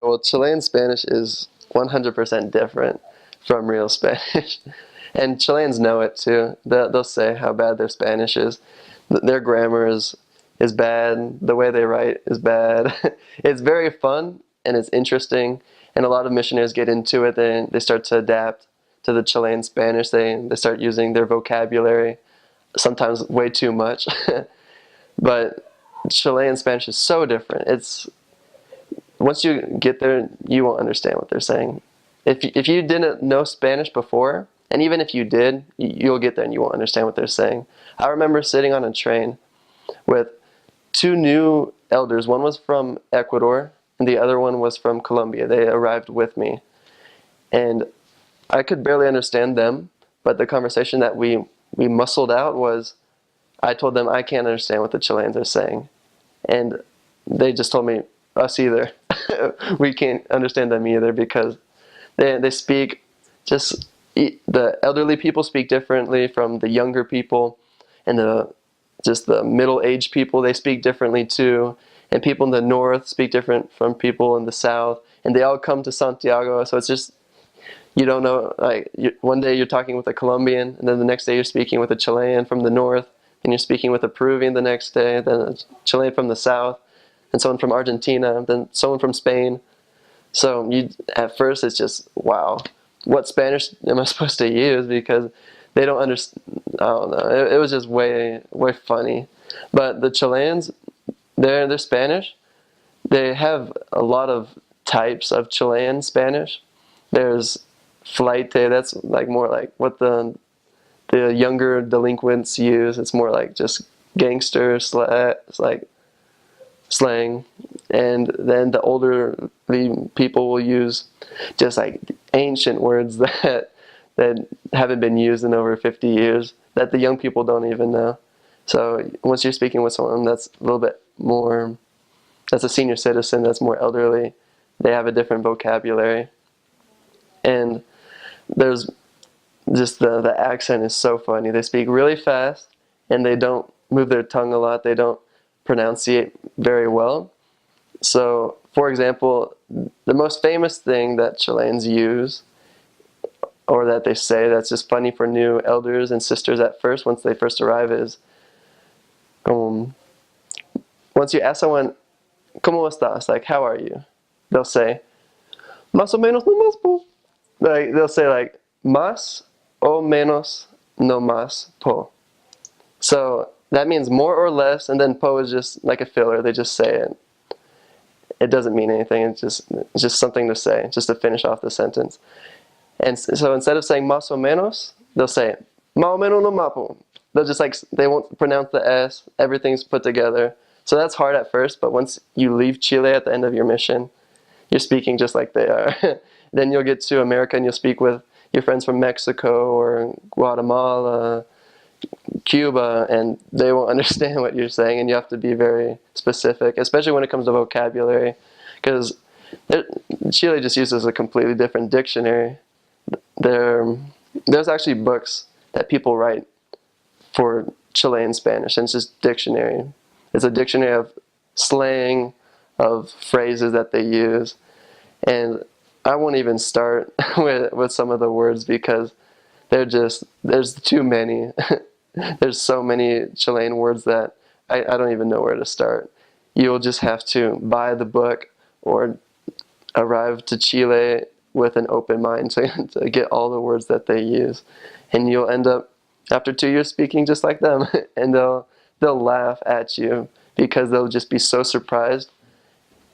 Well, Chilean Spanish is 100% different from real Spanish. And Chileans know it too. They'll say how bad their Spanish is. Their grammar is bad. The way they write is bad. It's very fun and it's interesting. And a lot of missionaries get into it. They start to adapt to the Chilean Spanish. They start using their vocabulary, sometimes way too much. But Chilean Spanish is so different. Once you get there, you won't understand what they're saying. If you didn't know Spanish before, and even if you did, you'll get there and you won't understand what they're saying. I remember sitting on a train with two new elders. One was from Ecuador, and the other one was from Colombia. They arrived with me. And I could barely understand them, but the conversation that we muscled out was, I told them I can't understand what the Chileans are saying. And they just told me, us either. We can't understand them either because they speak just, the elderly people speak differently from the younger people, and just the middle-aged people, they speak differently too. And people in the north speak different from people in the south, and they all come to Santiago, so it's just, you don't know, like, one day you're talking with a Colombian, and then the next day you're speaking with a Chilean from the north, and you're speaking with a Peruvian the next day, then a Chilean from the south, and someone from Argentina, then someone from Spain. So at first it's just, wow, what Spanish am I supposed to use? Because they don't understand. I don't know. It was just way funny. But the Chileans, they're Spanish. They have a lot of types of Chilean Spanish. There's flaite, that's like more like what the younger delinquents use. It's more like just gangster slang. And then the older people will use just like ancient words that haven't been used in over 50 years that the young people don't even know. So once you're speaking with someone that's a little bit more, that's a senior citizen, that's more elderly, they have a different vocabulary. And there's just the accent is so funny. They speak really fast and they don't move their tongue a lot. They don't pronunciate very well. So, for example, the most famous thing that Chileans use, or that they say that's just funny for new elders and sisters at first, once they first arrive, is once you ask someone, ¿Cómo estás? Like, how are you? They'll say, más o menos no más po. Like, they'll say like, más o menos no más po. So that means more or less, and then po is just like a filler. They just say it. It doesn't mean anything. It's just something to say, just to finish off the sentence. And so instead of saying más o menos, they'll say más o menos no más po. They'll just like, they won't pronounce the S. Everything's put together. So that's hard at first, but once you leave Chile at the end of your mission, you're speaking just like they are. Then you'll get to America and you'll speak with your friends from Mexico or Guatemala, Cuba, and they won't understand what you're saying, and you have to be very specific, especially when it comes to vocabulary, because Chile just uses a completely different dictionary. There's actually books that people write for Chilean Spanish, and it's just dictionary. It's a dictionary of slang, of phrases that they use, and I won't even start with some of the words because there's too many. There's so many Chilean words that I don't even know where to start. You'll just have to buy the book or arrive to Chile with an open mind to get all the words that they use. And you'll end up, after 2 years, speaking just like them. And they'll laugh at you because they'll just be so surprised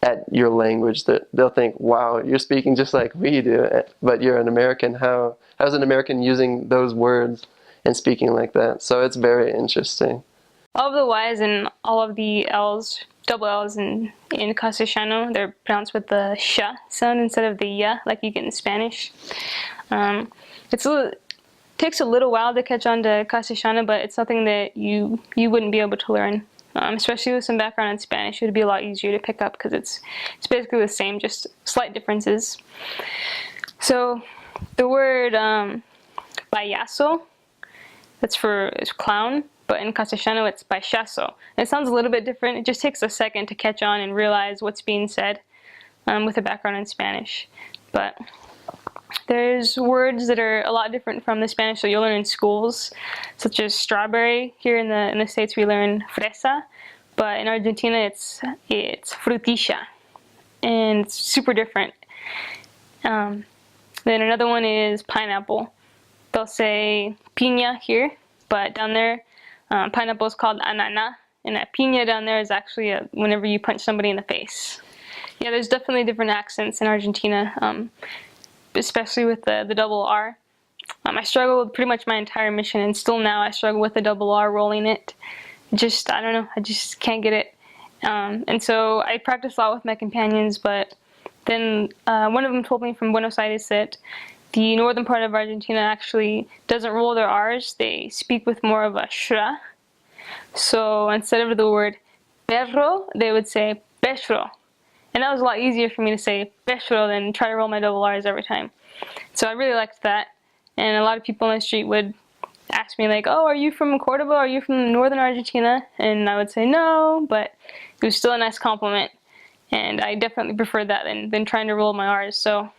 at your language that they'll think, wow, you're speaking just like we do, but you're an American. How's an American using those words and speaking like that? So it's very interesting. All of the Y's and all of the L's, double L's in Castellano, they're pronounced with the sh sound instead of the ya, like you get in Spanish. It takes a little while to catch on to Castellano, but it's something that you wouldn't be able to learn. Especially with some background in Spanish, it would be a lot easier to pick up because it's basically the same, just slight differences. So the word payaso, that's for clown, but in Castellano it's payaso. It sounds a little bit different. It just takes a second to catch on and realize what's being said. with a background in Spanish. But there's words that are a lot different from the Spanish that you'll learn in schools, such as strawberry. Here in the States we learn fresa, but in Argentina it's frutilla, and it's super different. Then another one is pineapple. They'll say piña here, but down there pineapple is called anana, and that piña down there is actually whenever you punch somebody in the face. Yeah, there's definitely different accents in Argentina, especially with the double R. I struggled with pretty much my entire mission, and still now I struggle with the double R rolling it. I don't know, I just can't get it. And so I practiced a lot with my companions, but then one of them told me from Buenos Aires that the northern part of Argentina actually doesn't roll their R's. They speak with more of a shra. So instead of the word perro, they would say perro. And that was a lot easier for me to say perro than try to roll my double R's every time. So I really liked that. And a lot of people on the street would ask me like, oh, are you from Cordoba? Are you from northern Argentina? And I would say no, but it was still a nice compliment. And I definitely preferred that than trying to roll my R's. So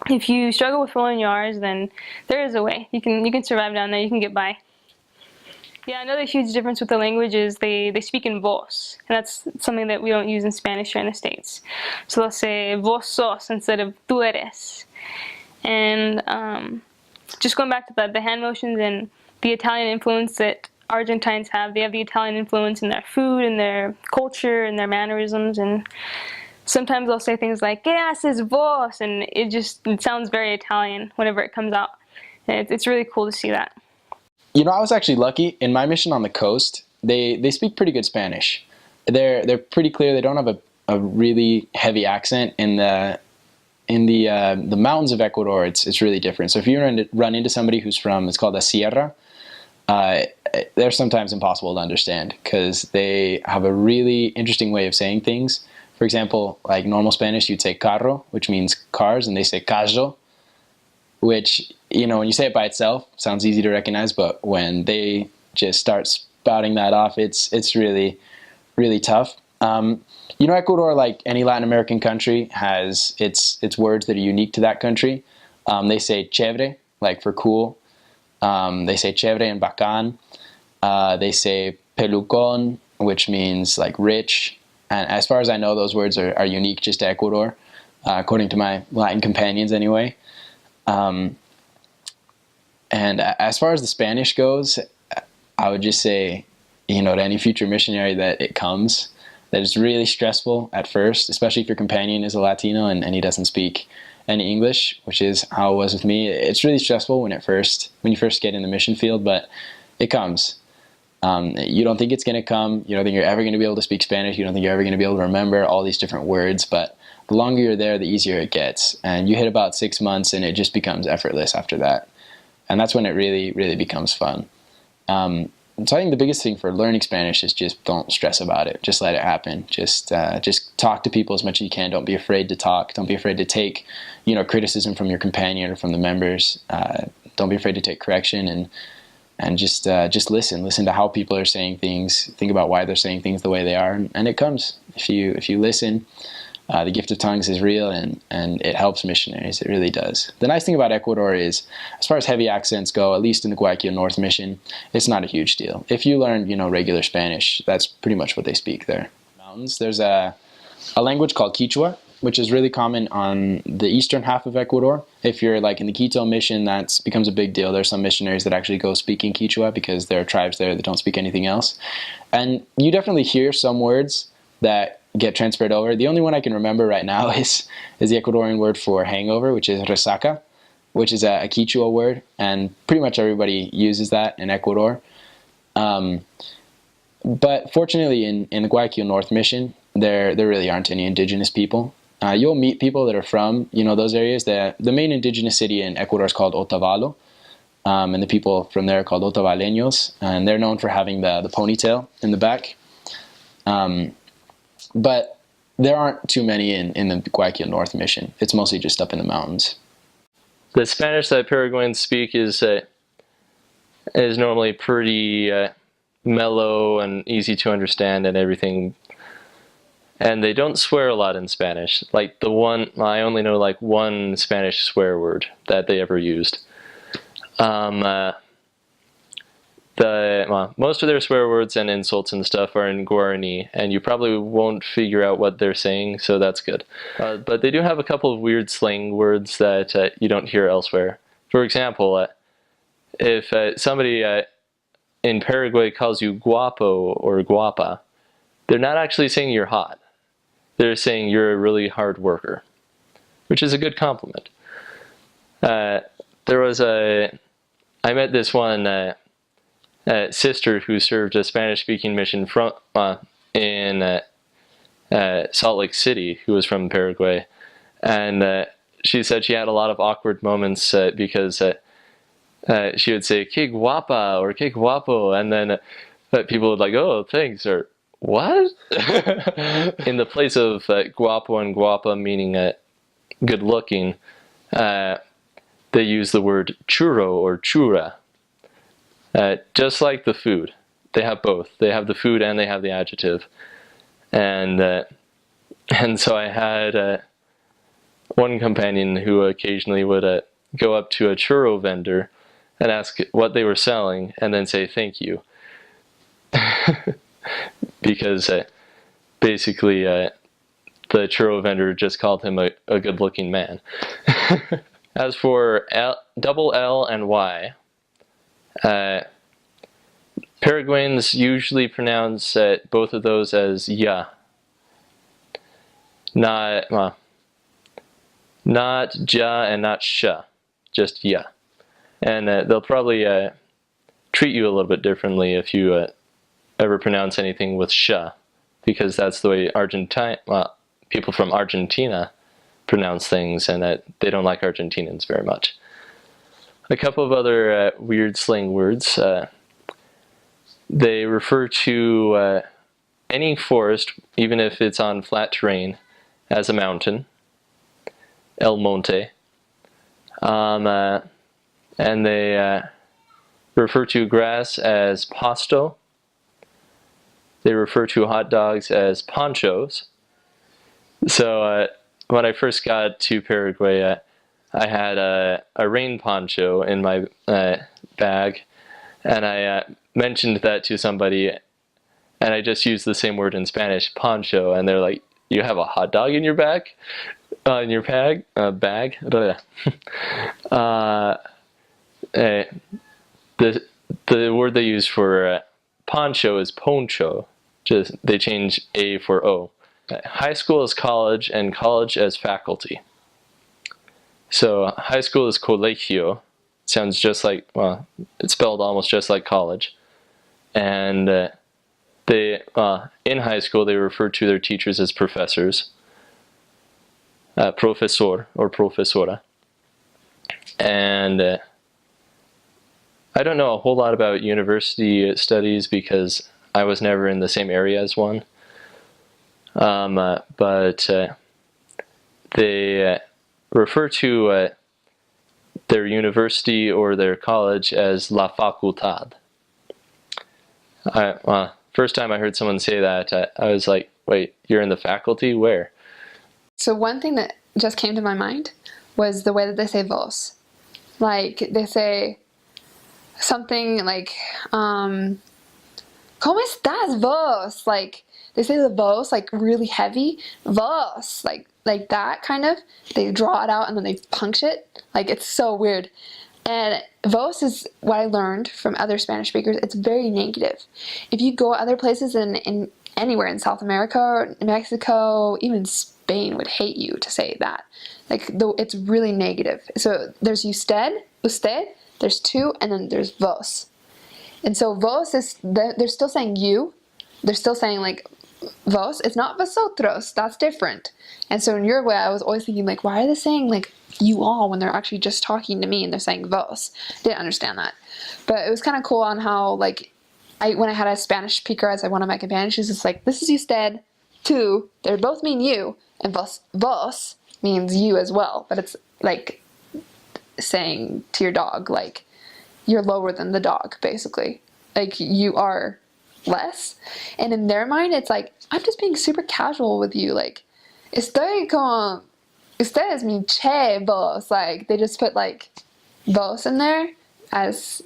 if you struggle with rolling your R's, then there is a way. You can survive down there, you can get by. Yeah, another huge difference with the language is they speak in vos, and that's something that we don't use in Spanish here in the States. So they'll say vos sos instead of tú eres. And just going back to the hand motions and the Italian influence that Argentines have, they have the Italian influence in their food, in their culture, in their mannerisms, and sometimes they'll say things like, ¿qué haces vos? And it sounds very Italian whenever it comes out. And it's really cool to see that. You know, I was actually lucky. In my mission on the coast, they speak pretty good Spanish. They're pretty clear. They don't have a really heavy accent. In the mountains of Ecuador, it's really different. So if you run into somebody who's from, it's called a sierra, they're sometimes impossible to understand because they have a really interesting way of saying things. For example, like normal Spanish, you'd say carro, which means cars, and they say carro, which, you know, when you say it by itself, sounds easy to recognize, but when they just start spouting that off, it's really, really tough. You know, Ecuador, like any Latin American country, has its words that are unique to that country. They say chévere, like for cool. They say chévere and bacán. They say pelucón, which means like rich. And as far as I know, those words are unique just to Ecuador, according to my Latin companions anyway. And as far as the Spanish goes, I would just say, you know, to any future missionary that it's really stressful at first, especially if your companion is a Latino and he doesn't speak any English, which is how it was with me. It's really stressful when you first get in the mission field, but it comes. You don't think it's going to come. You don't think you're ever going to be able to speak Spanish. You don't think you're ever going to be able to remember all these different words, but the longer you're there, the easier it gets. And you hit about 6 months and it just becomes effortless after that. And that's when it really, really becomes fun. So I think the biggest thing for learning Spanish is just don't stress about it. Just let it happen. Just talk to people as much as you can. Don't be afraid to talk. Don't be afraid to take, you know, criticism from your companion or from the members. Don't be afraid to take correction and just listen. Listen to how people are saying things. Think about why they're saying things the way they are, and it comes. If you listen, the gift of tongues is real, and it helps missionaries. It really does. The nice thing about Ecuador is, as far as heavy accents go, at least in the Guayaquil North Mission, it's not a huge deal. If you learn, you know, regular Spanish, that's pretty much what they speak there. Mountains. There's a language called Quechua, which is really common on the eastern half of Ecuador. If you're like in the Quito mission, that becomes a big deal. There's some missionaries that actually go speaking Quechua because there are tribes there that don't speak anything else. And you definitely hear some words that get transferred over. The only one I can remember right now is the Ecuadorian word for hangover, which is resaca, which is a Quechua word, and pretty much everybody uses that in Ecuador. But fortunately, in the Guayaquil North Mission, there really aren't any indigenous people. You'll meet people that are from, you know, those areas. The main indigenous city in Ecuador is called Otavalo, and the people from there are called Otavaleños, and they're known for having the ponytail in the back. But there aren't too many in the Guayaquil North Mission. It's mostly just up in the mountains. The Spanish that Paraguayans speak is normally pretty mellow and easy to understand, and everything And they don't swear a lot in Spanish. Like I only know like one Spanish swear word that they ever used. Most of their swear words and insults and stuff are in Guarani, and you probably won't figure out what they're saying, so that's good. But they do have a couple of weird slang words that you don't hear elsewhere. For example, if somebody in Paraguay calls you guapo or guapa, they're not actually saying you're hot. They're saying you're a really hard worker, which is a good compliment. I met this one sister who served a Spanish-speaking mission in Salt Lake City, who was from Paraguay, and she said she had a lot of awkward moments because she would say "que guapa" or "que guapo," and then people would like, "Oh, thanks," or "What?" In the place of guapo and guapa meaning good looking, they use the word churro or chura. Just like the food, they have both. They have the food and they have the adjective. And so I had one companion who occasionally would go up to a churro vendor and ask what they were selling and then say thank you. Because basically the churro vendor just called him a good-looking man. As for double L and Y, Paraguayans usually pronounce both of those as ya. Not ja and not sha, just ya. And they'll probably treat you a little bit differently if you ever pronounce anything with sha, because that's the way people from Argentina pronounce things, and they don't like Argentinians very much. A couple of other weird slang words. They refer to any forest, even if it's on flat terrain, as a mountain. El monte. And they refer to grass as pasto. They refer to hot dogs as ponchos. So when I first got to Paraguay, I had a rain poncho in my bag, and I mentioned that to somebody, and I just used the same word in Spanish, poncho, and they're like, "You have a hot dog in your bag? In your bag?" The word they use for poncho is poncho. Just they change A for O. High school is college, and college as faculty. So high school is colegio. Sounds just like, well, it's spelled almost just like college. And in high school, they refer to their teachers as professors. Profesor or profesora. And I don't know a whole lot about university studies because I was never in the same area as one. But they refer to their university or their college as la facultad. First time I heard someone say that, I was like, wait, you're in the faculty? Where? So one thing that just came to my mind was the way that they say vos. Like, they say something like, ¿Cómo estás, vos? Like, they say the vos, like, really heavy. Vos, like that, kind of. They draw it out and then they punch it. Like, it's so weird. And vos is what I learned from other Spanish speakers. It's very negative. If you go other places in anywhere in South America or Mexico, even Spain would hate you to say that. Like, it's really negative. So there's usted, there's tú, and then there's vos. And so vos is, they're still saying you. They're still saying like vos. It's not vosotros. That's different. And so in Uruguay, I was always thinking like, why are they saying like you all when they're actually just talking to me and they're saying vos? Didn't understand that. But it was kind of cool on how like, when I had a Spanish speaker as one of my companions, she's just like, this is usted, tú, they both mean you, and vos means you as well. But it's like saying to your dog, like, you're lower than the dog, basically. Like, you are less. And in their mind, it's like, I'm just being super casual with you. Like, estoy con ustedes mi che vos. Like, they just put like vos in there as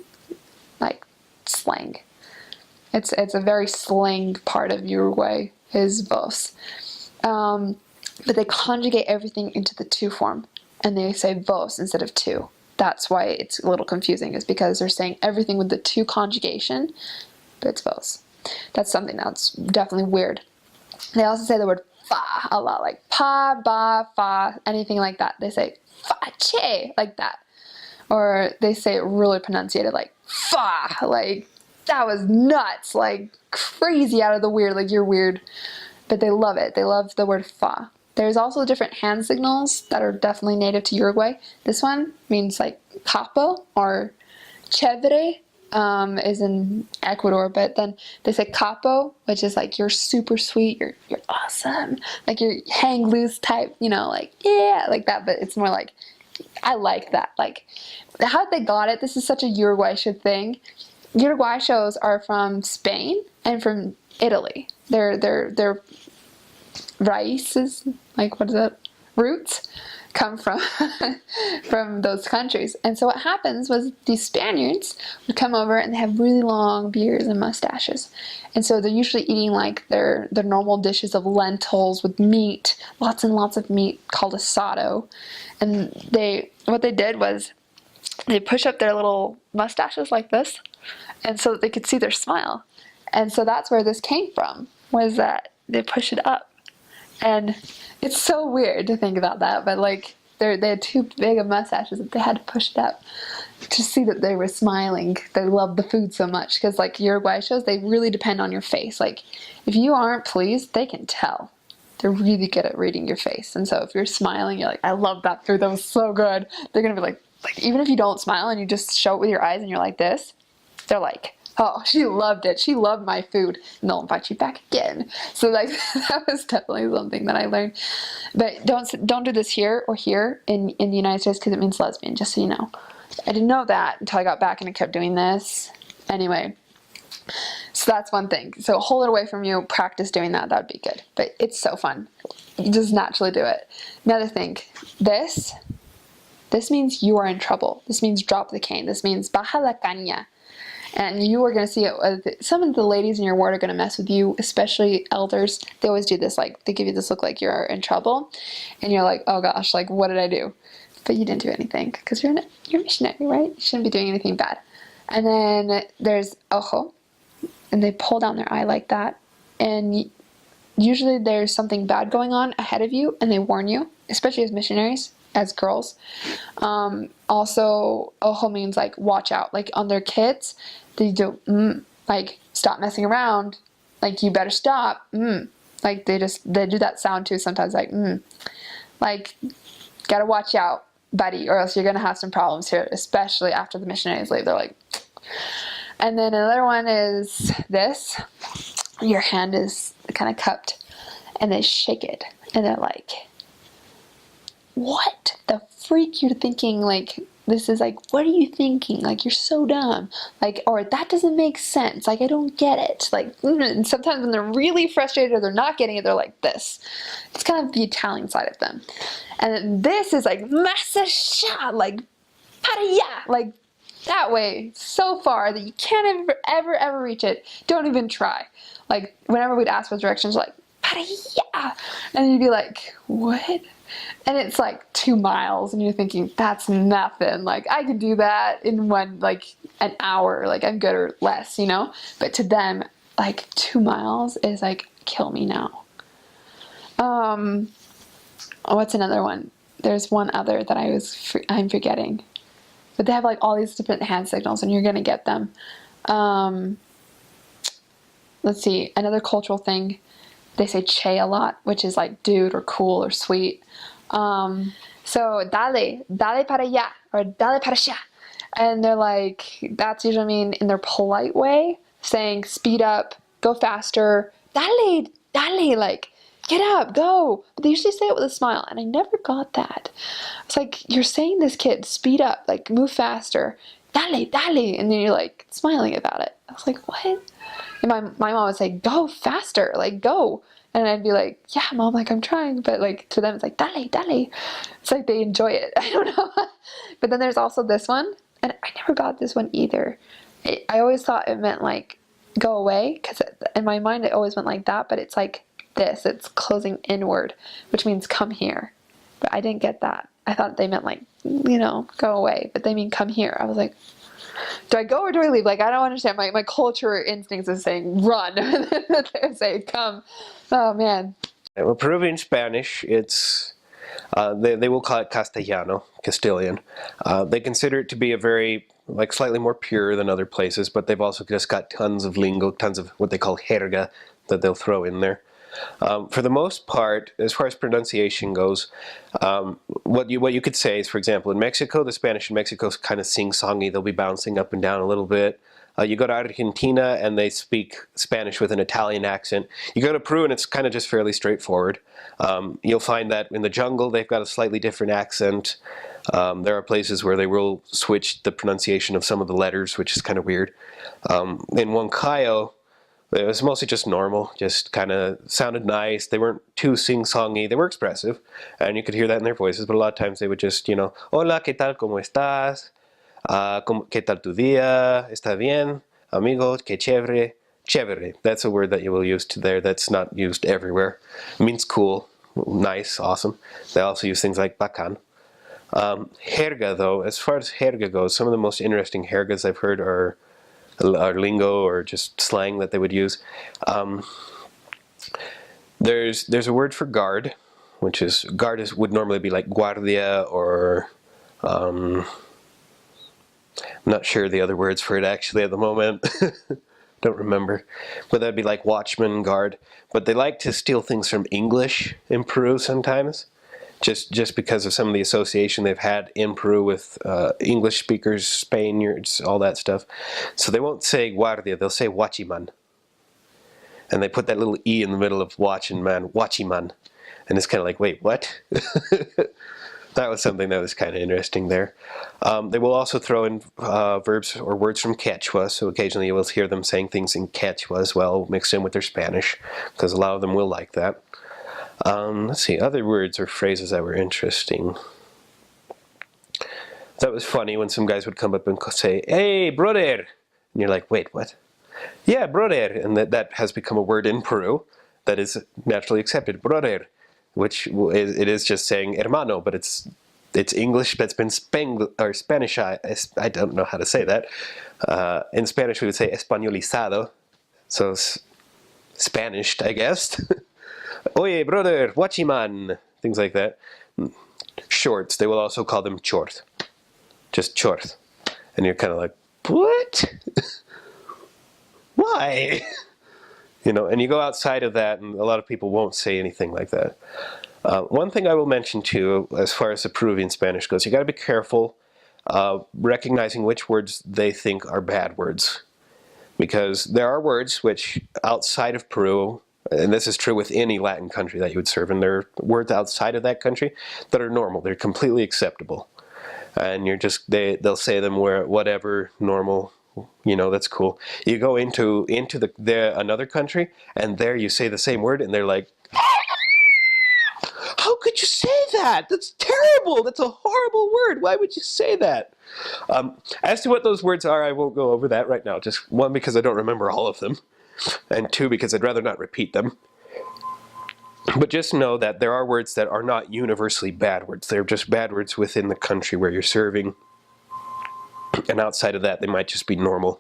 like slang. It's a very slang part of Uruguay is vos. But they conjugate everything into the tu form, and they say vos instead of tu. That's why it's a little confusing, is because they're saying everything with the tu conjugation, but it's vos. That's something that's definitely weird. They also say the word fa a lot, like pa, ba, fa, anything like that. They say fa che, like that. Or they say it really pronunciated, like fa, like that was nuts, like crazy out of the weird, like you're weird. But they love it. They love the word fa. There's also different hand signals that are definitely native to Uruguay. This one means like capo or chévere, is in Ecuador, but then they say capo, which is like you're super sweet, you're awesome, like you're hang loose type, you know, like yeah, like that. But it's more like, I like that. Like how they got it. This is such a Uruguayan thing. Uruguayos are from Spain and from Italy. They're raíces, like what is that? Roots come from from those countries. And so what happens was these Spaniards would come over and they have really long beards and mustaches. And so they're usually eating like their normal dishes of lentils with meat, lots and lots of meat called asado. And what they did was they push up their little mustaches like this, and so that they could see their smile. And so that's where this came from, was that they push it up. And it's so weird to think about that, but like they had too big of mustaches that they had to push it up to see that they were smiling. They loved the food so much, because like Uruguayos, they really depend on your face. Like if you aren't pleased, they can tell. They're really good at reading your face. And so if you're smiling, you're like, I love that food, that was so good. They're gonna be like even if you don't smile and you just show it with your eyes and you're like this, they're like, oh, she loved it. She loved my food. And they'll invite you back again. So like that was definitely something that I learned. But don't do this here or here in the United States, because it means lesbian, just so you know. I didn't know that until I got back and I kept doing this. Anyway, so that's one thing. So hold it away from you. Practice doing that. That would be good. But it's so fun. You just naturally do it. Another thing, this means you are in trouble. This means drop the cane. This means baja la caña. And you are going to see it. Some of the ladies in your ward are going to mess with you, especially elders. They always do this, like they give you this look like you're in trouble. And you're like, oh gosh, like what did I do? But you didn't do anything, because you're missionary, right? You shouldn't be doing anything bad. And then there's ojo. And they pull down their eye like that. And usually there's something bad going on ahead of you, and they warn you, especially as missionaries, as girls. Also, ojo means like watch out. Like on their kids, they do like stop messing around. Like you better stop. Like they do that sound too sometimes. Like like gotta watch out, buddy, or else you're gonna have some problems here. Especially after the missionaries leave. They're like. And then another one is this. Your hand is kind of cupped, and they shake it, and they're like, what the freak you're thinking? Like, this is like, what are you thinking? Like, you're so dumb. Like, or that doesn't make sense. Like, I don't get it. Like, and sometimes when they're really frustrated or they're not getting it, they're like this. It's kind of the Italian side of them. And then this is like, masa sha, like, para ya, like, that way, so far that you can't ever reach it. Don't even try. Like, whenever we'd ask for directions, like, para ya, and you'd be like, what? And it's like 2 miles, and you're thinking, that's nothing. Like, I could do that in an hour. Like, I'm good or less, you know? But to them, like, 2 miles is like, kill me now. What's another one? There's one other that I'm forgetting. But they have like all these different hand signals, and you're going to get them. Let's see. Another cultural thing. They say che a lot, which is like dude or cool or sweet. So dale para allá, or dale para allá. And they're like, that's usually mean in their polite way, saying speed up, go faster, dale, like get up, go. But they usually say it with a smile, and I never got that. It's like, you're saying this kid, speed up, like move faster. dale, dale, and then you're like smiling about it. I was like, what? And my mom would say, go faster, like go. And I'd be like, yeah, mom, like I'm trying. But like to them, it's like, dale, dale. It's like they enjoy it. I don't know. But then there's also this one, and I never got this one either. I always thought it meant like go away, because in my mind it always went like that, but it's like this. It's closing inward, which means come here. But I didn't get that. I thought they meant like, you know, go away, but they mean come here. I was like, do I go or do I leave? Like, I don't understand. My culture instincts is saying run. They say come. Oh, man. Well, Peruvian Spanish, it's, they will call it Castellano, Castilian. They consider it to be a very, like, slightly more pure than other places, but they've also just got tons of lingo, tons of what they call jerga that they'll throw in there. For the most part, as far as pronunciation goes, what you could say is, for example, in Mexico, the Spanish in Mexico is kind of sing-songy. They'll be bouncing up and down a little bit. You go to Argentina and they speak Spanish with an Italian accent. You go to Peru and it's kind of just fairly straightforward. You'll find that in the jungle they've got a slightly different accent. There are places where they will switch the pronunciation of some of the letters, which is kind of weird. In Huancayo, it was mostly just normal, just kind of sounded nice. They weren't too sing-songy. They were expressive, and you could hear that in their voices, but a lot of times they would just, you know, hola, ¿qué tal? ¿Cómo estás? ¿Qué tal tu día? ¿Está bien? Amigo, qué chévere. Chévere, that's a word that you will use to there that's not used everywhere. It means cool, nice, awesome. They also use things like bacán. Jerga, though, as far as jerga goes, some of the most interesting jergas I've heard are lingo or just slang that they would use. There's a word for guard, which is would normally be like guardia, or I'm not sure the other words for it actually at the moment. Don't remember, but that'd be like watchman, guard. But they like to steal things from English in Peru sometimes, just because of some of the association they've had in Peru with English speakers, Spaniards, all that stuff. So they won't say guardia, they'll say watchiman. And they put that little E in the middle of watch and man, watchiman. And it's kind of like, wait, what? That was something that was kind of interesting there. They will also throw in verbs or words from Quechua, so occasionally you will hear them saying things in Quechua as well, mixed in with their Spanish, because a lot of them will like that. Let's see, other words or phrases that were interesting. That was funny when some guys would come up and say, hey, brother! And you're like, wait, what? Yeah, brother! And that has become a word in Peru that is naturally accepted, brother, which it is just saying hermano, but it's English that's been Spanish. I don't know how to say that. In Spanish we would say españolizado, so Spanished, I guess. Oye, brother, watchiman, things like that. Shorts, they will also call them chort. Just chort. And you're kind of like, what? Why? You know, and you go outside of that and a lot of people won't say anything like that. One thing I will mention too, as far as the Peruvian Spanish goes, you got to be careful recognizing which words they think are bad words. Because there are words which outside of Peru, and this is true with any Latin country that you would serve, and there are words outside of that country that are normal. They're completely acceptable. And you're just, they'll say them where whatever, normal, you know, that's cool. You go into another country, and there you say the same word, and they're like, how could you say that? That's terrible. That's a horrible word. Why would you say that? As to what those words are, I won't go over that right now. Just one, because I don't remember all of them, and two, because I'd rather not repeat them. But just know that there are words that are not universally bad words. They're just bad words within the country where you're serving. And outside of that, they might just be normal.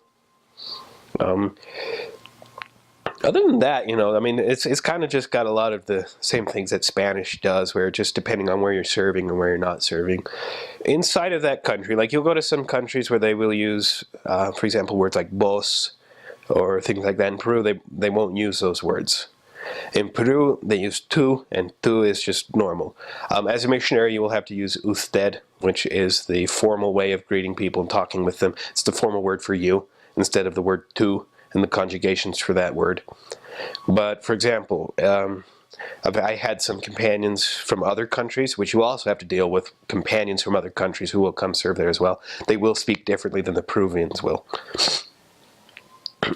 Other than that, you know, I mean, it's kind of just got a lot of the same things that Spanish does, where just depending on where you're serving and where you're not serving. Inside of that country, like you'll go to some countries where they will use, for example, words like vos or things like that. In Peru, they won't use those words. In Peru, they use tú, and tú is just normal. As a missionary, you will have to use usted, which is the formal way of greeting people and talking with them. It's the formal word for you, instead of the word tú and the conjugations for that word. But, for example, I had some companions from other countries, which you also have to deal with companions from other countries who will come serve there as well. They will speak differently than the Peruvians will.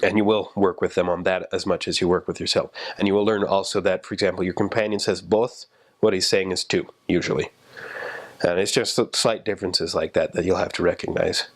And you will work with them on that as much as you work with yourself. And you will learn also that, for example, your companion says both, what he's saying is two, usually. And it's just slight differences like that that you'll have to recognize.